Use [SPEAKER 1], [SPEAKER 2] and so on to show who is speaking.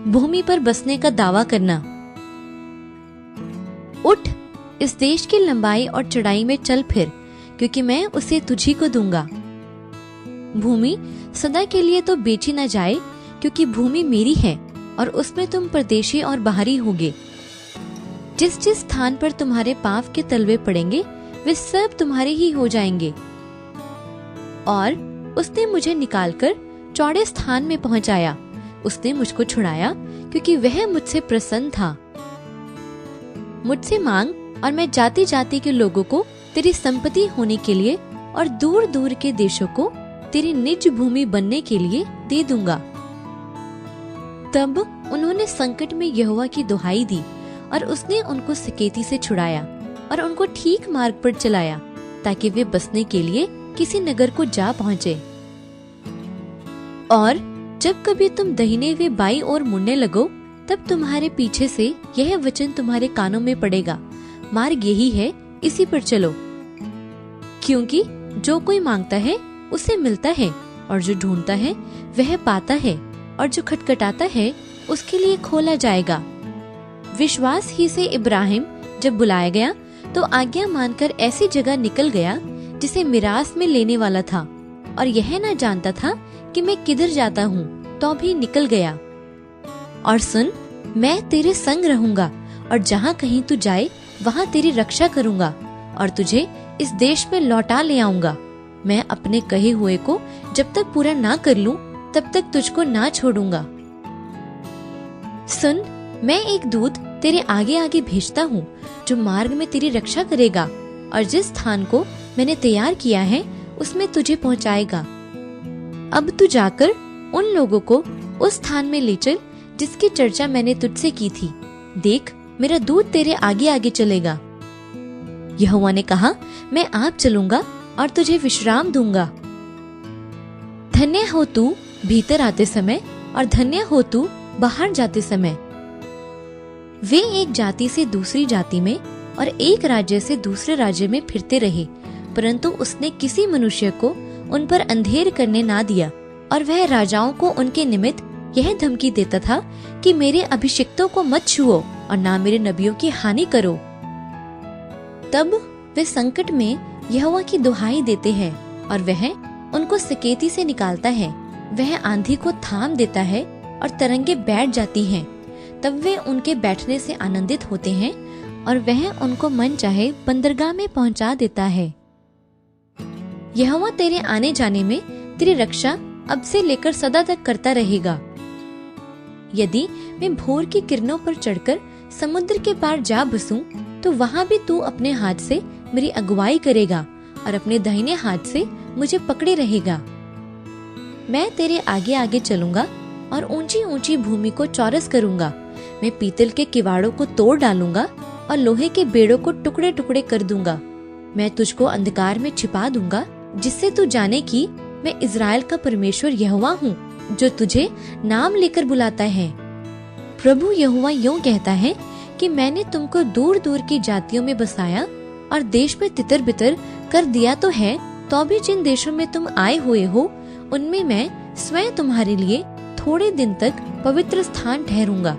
[SPEAKER 1] भूमि पर बसने का दावा करना। उठ, इस देश की लंबाई और चौड़ाई में चल फिर, क्योंकि मैं उसे तुझी को दूंगा। भूमि सदा के लिए तो बेची न जाए, क्योंकि भूमि मेरी है और उसमें तुम परदेशी और बाहरी होगे। जिस जिस स्थान पर तुम्हारे पाँव के तलवे पड़ेंगे वे सब तुम्हारे ही हो जाएंगे। और उसने मुझे निकालकर चौड़े स्थान में पहुंचाया। उसने मुझको छुड़ाया, क्योंकि वह मुझसे प्रसन्न था। मुझसे मांग और मैं जाति जाति के लोगों को तेरी संपत्ति होने के लिए और दूर दूर के देशों को तेरी निज भूमि बनने के लिए दे दूंगा। तब उन्होंने संकट में यहोवा की दुहाई दी और उसने उनको सकेती से छुड़ाया और उनको ठीक मार्ग पर चलाया, ताकि वे बसने के लिए किसी नगर को जा पहुंचे। और जब कभी तुम दाहिने वे बाईं ओर मुड़ने लगो, तब तुम्हारे पीछे से यह वचन तुम्हारे कानों में पड़ेगा, मार्ग यही है, इसी पर चलो। क्योंकि जो कोई मांगता है उसे मिलता है, और जो ढूंढता है वह पाता है, और जो खटखटाता है उसके लिए खोला जाएगा। विश्वास ही से इब्राहिम जब बुलाया गया तो आज्ञा मानकर ऐसी जगह निकल गया जिसे मिरास में लेने वाला था, और यह न जानता था कि मैं किधर जाता हूँ, तो भी निकल गया। और सुन, मैं तेरे संग रहूंगा, और जहाँ कहीं तू जाए वहाँ तेरी रक्षा करूंगा, और तुझे इस देश में लौटा ले आऊंगा। मैं अपने कहे हुए को जब तक पूरा ना कर लूं, तब तक तुझको ना छोड़ूंगा। सुन, मैं एक दूत तेरे आगे आगे भेजता हूँ, जो मार्ग में तेरी रक्षा करेगा, और जिस स्थान को मैंने तैयार किया है उसमें तुझे पहुँचाएगा। अब तू जाकर उन लोगों को उस स्थान में ले चल जिसकी चर्चा मैंने तुझसे की थी। देख, मेरा दूत तेरे आगे आगे चलेगा। यहोवा ने कहा, मैं आप चलूंगा और तुझे विश्राम दूंगा। धन्य हो तू भीतर आते समय, और धन्य हो तू बाहर जाते समय। वे एक जाति से दूसरी जाति में और एक राज्य से दूसरे राज्य में फिरते रहे, परंतु उसने किसी मनुष्य को उन पर अंधेर करने ना दिया, और वह राजाओं को उनके निमित्त यह धमकी देता था कि मेरे अभिषिक्तों को मत छुओ और ना मेरे नबियों की हानि करो। तब वे संकट में यहोवा की दुहाई देते हैं, और वह उनको सकेती से निकालता है। वह आंधी को थाम देता है और तरंगे बैठ जाती हैं। तब वे उनके बैठने से आनंदित होते हैं, और वह उनको मन चाहे बंदरगाह में पहुंचा देता है। यहोवा तेरे आने जाने में तेरी रक्षा अब से लेकर सदा तक करता रहेगा। यदि मैं भोर की किरणों पर चढ़कर समुद्र के पार जा बसूं, तो वहां भी तू अपने हाथ से मेरी अगुवाई करेगा, और अपने दाहिने हाथ से मुझे पकड़े रहेगा। मैं तेरे आगे आगे चलूंगा और ऊंची ऊंची भूमि को चौरस करूंगा। मैं पीतल के किवाड़ों को तोड़ डालूंगा और लोहे के बेड़ों को टुकड़े टुकड़े कर दूंगा। मैं तुझको अंधकार में छिपा दूंगा, जिससे तू जाने कि मैं इज़राइल का परमेश्वर यहोवा हूँ, जो तुझे नाम लेकर बुलाता है। प्रभु यहोवा यूं कहता है कि मैंने तुमको दूर दूर की जातियों में बसाया और देश में तितर बितर कर दिया तो है, तो भी जिन देशों में तुम आए हुए हो उनमें मैं स्वयं तुम्हारे लिए थोड़े दिन तक पवित्र स्थान ठहरूंगा।